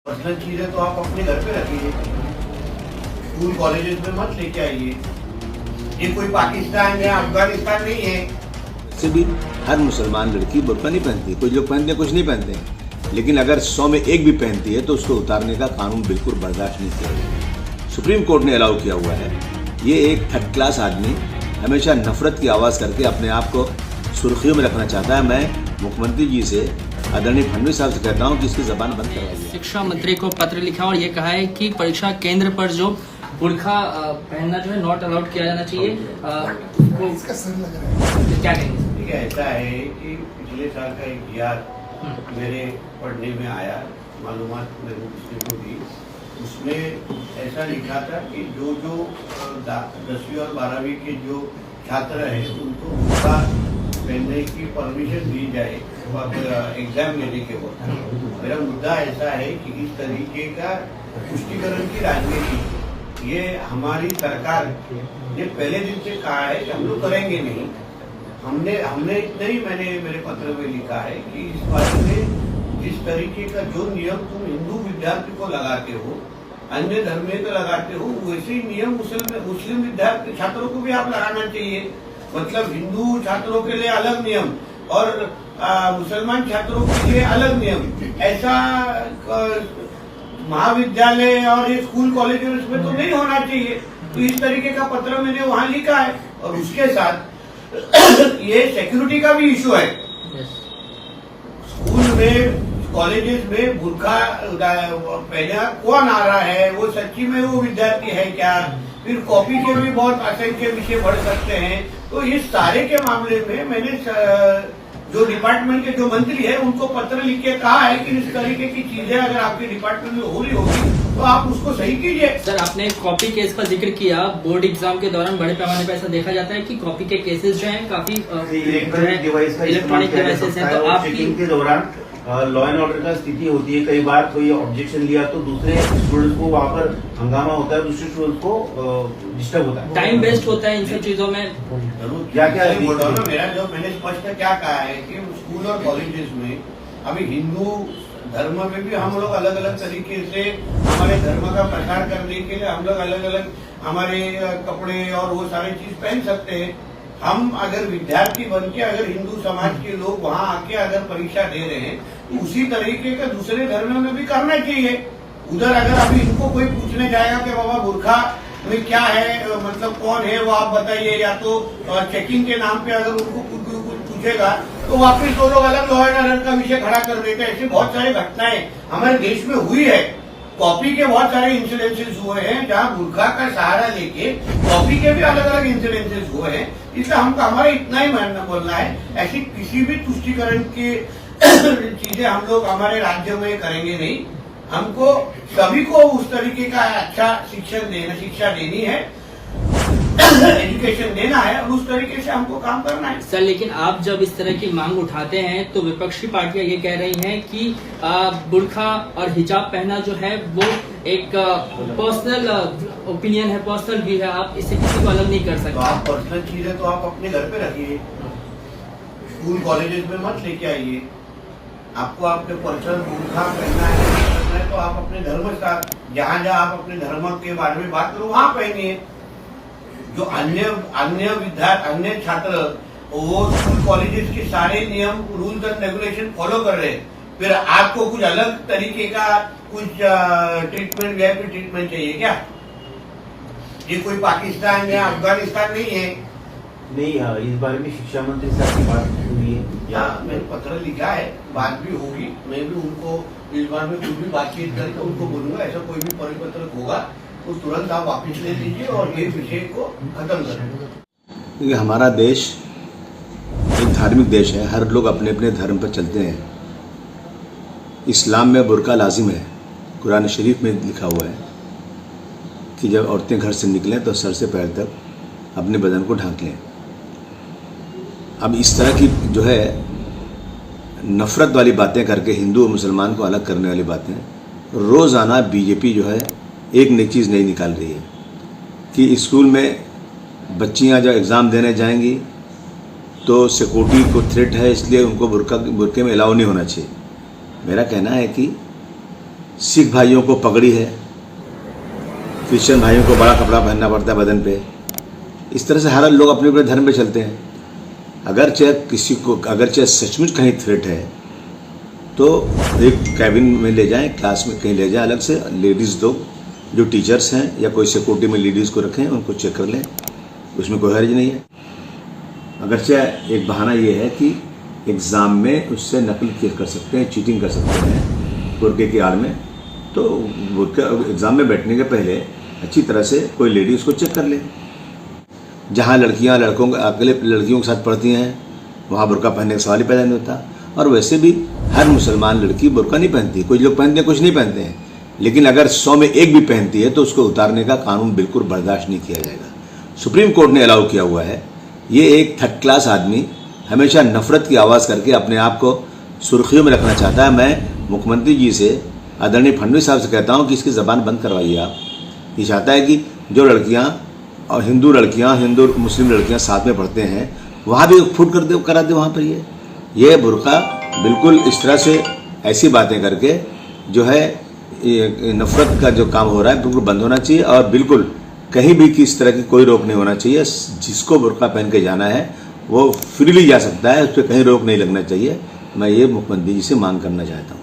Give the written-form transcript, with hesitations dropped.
Personal चीजें तो आप अपने घर पे रखिए, स्कूल कॉलेजेस में मत लेके आइए। ये कोई पाकिस्तान या अफगानिस्तान नहीं है। से भी हर मुसलमान लड़की बुर्का नहीं पहनती, कुछ लोग पहनते हैं कुछ नहीं पहनते हैं, लेकिन अगर 100 में एक भी पहनती है तो उसको उतारने का कानून बिल्कुल बर्दाश्त नहीं किया जाएगा। सुप्रीम कोर्ट ने अलाउ किया हुआ है। ये एक थर्ड क्लास आदमी हमेशा नफरत की आवाज़ करके अपने आप को सुर्खियों में रखना चाहता है। मैं मुख्यमंत्री जी से, आदरणीय फडणवीस साहब से कहता हूँ कि इसकी जबान बंद करवाइए। शिक्षा मंत्री को पत्र लिखा और ये कहा है कि परीक्षा केंद्र पर जो बुर्खा पहनना जो है नॉट अलाउड किया जाना चाहिए। इसका सर लग रहा है। क्या कहेंगे? ठीक है, ऐसा है कि पिछले साल का एक याद मेरे पढ़ने में आया, मालूमात मेरे किसी को दी, उसमें ऐसा लिखा था कि जो 10वीं और 12वीं के जो छात्र हैं उनको बुर्का पहनने की परमिशन दी जाए एग्जाम लेने के वक्त। मेरा मुद्दा ऐसा है कि इस तरीके का पुष्टिकरण की राजनीति ये हमारी सरकार ने पहले दिन से कहा है कि हम लोग करेंगे नहीं। हमने इतना ही मैंने मेरे पत्र में लिखा है कि इस बारे में जिस तरीके का जो नियम तुम हिंदू विद्यार्थी को लगाते हो, अन्य धर्म को लगाते हो, वैसे ही नियम मुस्लिम विद्यार्थी छात्रों को भी आप लगाना चाहिए। मतलब हिंदू छात्रों के लिए अलग नियम और मुसलमान छात्रों के लिए अलग नियम। ऐसा महाविद्यालय और ये स्कूल कॉलेज में तो नहीं होना चाहिए। तो इस तरीके का पत्र मैंने वहां लिखा है। और उसके साथ ये सिक्योरिटी का भी इशू है। स्कूल में कॉलेजेस में बुर्का पहले कौन आ रहा है, वो सच्ची में वो विद्यार्थी है क्या? फिर कॉपी के भी बहुत असंख्य विषय बढ़ सकते हैं। तो इस सारे के मामले में मैंने जो डिपार्टमेंट के जो मंत्री है उनको पत्र लिख के कहा है कि इस तरीके की चीजें अगर आपके डिपार्टमेंट में हो रही होगी तो आप उसको सही कीजिए। सर, आपने कॉपी केस का जिक्र किया। बोर्ड एग्जाम के दौरान बड़े पैमाने पर ऐसा देखा जाता है कि कॉपी के केसेस जो हैं काफी इलेक्ट्रॉनिक डिवाइस का इलेक्ट्रॉनिक डिवाइसेस हैं। तो आप चेकिंग के दौरान लॉ एंड ऑर्डर का स्थिति होती है। कई बार कोई ऑब्जेक्शन लिया तो दूसरे स्टूडेंट को वहाँ पर हंगामा होता है, दूसरे स्टूडेंट को डिस्टर्ब होता है, टाइम वेस्ट होता है इन सब चीजों में। क्या बोल रहा हूँ ना, मेरा जो मैंने स्पष्ट क्या कहा है कि स्कूल और कॉलेजेस में अभी हिंदू धर्म में भी हम लोग अलग अलग तरीके से हमारे धर्म का प्रचार करने के लिए हम लोग अलग अलग हमारे कपड़े और वो सारी चीज पहन सकते हैं। हम अगर विद्यार्थी बन के अगर हिंदू समाज के लोग वहाँ आके अगर परीक्षा दे रहे हैं तो उसी तरीके का दूसरे धर्म में भी करना चाहिए। उधर अगर अभी इनको कोई पूछने जाएगा कि बाबा बुर्खा में क्या है, मतलब कौन है वो आप बताइए, या तो चेकिंग के नाम पे अगर उनको कुछ पूछेगा तो वापिस वो लोग अलग लॉ एंड ऑर्डर का विषय खड़ा कर देते हैं। ऐसी बहुत सारी घटनाएं हमारे देश में हुई है। कॉपी के बहुत सारे इंसिडेंसेस हुए हैं जहां बुर्खा का सहारा लेके कॉपी के भी अलग अलग इंसिडेंसेस हुए हैं। इसलिए हमको हमारा इतना ही मानना बोलना है, ऐसी किसी भी तुष्टिकरण की चीजें हम लोग हमारे राज्य में करेंगे नहीं। हमको सभी को उस तरीके का अच्छा शिक्षा देनी है, एजुकेशन देना है और उस तरीके से हमको काम करना है। सर, लेकिन आप जब इस तरह की मांग उठाते हैं तो विपक्षी पार्टियां ये कह रही हैं कि बुर्खा और हिजाब पहनना जो है वो एक पर्सनल ओपिनियन है, पर्सनल व्यू है, आप इससे किसी को अलग नहीं कर सकते। तो आप पर्सनल चीजें तो आप अपने घर पे रखिए, स्कूल कॉलेजेस में मत लेके आइए। आपको आपके पर्सनल बुर्खा पहनना है तो आप अपने धर्म का जहाँ आप अपने धर्म के बारे में बात करो वहाँ पहनिए। जो अन्य छात्र वो स्कूल कॉलेजेस के सारे नियम रूल्स एंड रेगुलेशन फॉलो कर रहे हैं, फिर आपको कुछ अलग तरीके का कुछ ट्रीटमेंट वीआईपी ट्रीटमेंट चाहिए क्या? ये कोई पाकिस्तान या अफगानिस्तान नहीं है। नहीं, इस बारे में शिक्षा मंत्री साहब की बात हुई है या मैंने पत्र लिखा है, बात भी होगी। मैं भी उनको इस बारे में कुछ भी बातचीत करके उनको बोलूंगा ऐसा कोई भी परिपत्र होगा तो तुरंत आप वापिस ले लीजिए और ये विषय को खत्म करें। क्योंकि हमारा देश एक धार्मिक देश है, हर लोग अपने अपने धर्म पर चलते हैं। इस्लाम में बुर्का लाजिम है, कुरान शरीफ में लिखा हुआ है कि जब औरतें घर से निकलें तो सर से पैर तक अपने बदन को ढांक लें। अब इस तरह की जो है नफ़रत वाली बातें करके हिंदू और मुसलमान को अलग करने वाली बातें रोज़ाना बीजेपी जो है एक नई चीज़ नहीं निकाल रही है कि स्कूल में बच्चियां जब एग्ज़ाम देने जाएंगी तो सिक्योरिटी को थ्रेट है, इसलिए उनको बुर्के में अलाउ नहीं होना चाहिए। मेरा कहना है कि सिख भाइयों को पगड़ी है, क्रिश्चियन भाइयों को बड़ा कपड़ा पहनना पड़ता है बदन पे। इस तरह से हर लोग अपने अपने धर्म पे चलते हैं। अगर चाहे सचमुच कहीं थ्रेट है तो एक कैबिन में ले जाएं, क्लास में कहीं ले जाएं, अलग से लेडीज़ लोग जो टीचर्स हैं या कोई सिक्योरिटी में लेडीज़ को रखें, उनको चेक कर लें, उसमें कोई हर्ज नहीं है। अगरचे एक बहाना ये है कि एग्ज़ाम में उससे नकल कर सकते हैं, चीटिंग कर सकते हैं बुर्के की आड़ में, तो बुर्का एग्ज़ाम में बैठने के पहले अच्छी तरह से कोई लेडी उसको चेक कर ले। जहाँ लड़कियाँ अकेले लड़कियों के साथ पढ़ती हैं वहाँ बुर्का पहनने का सवाल ही पैदा नहीं होता। और वैसे भी हर मुसलमान लड़की बुर्का नहीं पहनती, कुछ लोग पहनते हैं, कुछ नहीं पहनते हैं, लेकिन अगर 100 में एक भी पहनती है तो उसको उतारने का कानून बिल्कुल बर्दाश्त नहीं किया जाएगा। सुप्रीम कोर्ट ने अलाउ किया हुआ है। ये एक थर्ड क्लास आदमी हमेशा नफरत की आवाज़ करके अपने आप को सुर्खियों में रखना चाहता है। मैं मुख्यमंत्री जी से, आदरणीय फडणवीस साहब से कहता हूँ कि इसकी ज़बान बंद करवाइए आप। ये चाहता है कि जो लड़कियाँ और हिंदू मुस्लिम लड़कियाँ साथ में पढ़ते हैं वहाँ भी फुट करा दे वहाँ पर। ये बुर्का बिल्कुल इस तरह से ऐसी बातें करके जो है ये नफरत का जो काम हो रहा है बिल्कुल बंद होना चाहिए। और बिल्कुल कहीं भी किस तरह की कोई रोक नहीं होना चाहिए। जिसको बुर्का पहन के जाना है वो फ्रीली जा सकता है, उस पर कहीं रोक नहीं लगना चाहिए। मैं ये मुख्यमंत्री जी से मांग करना चाहता हूँ।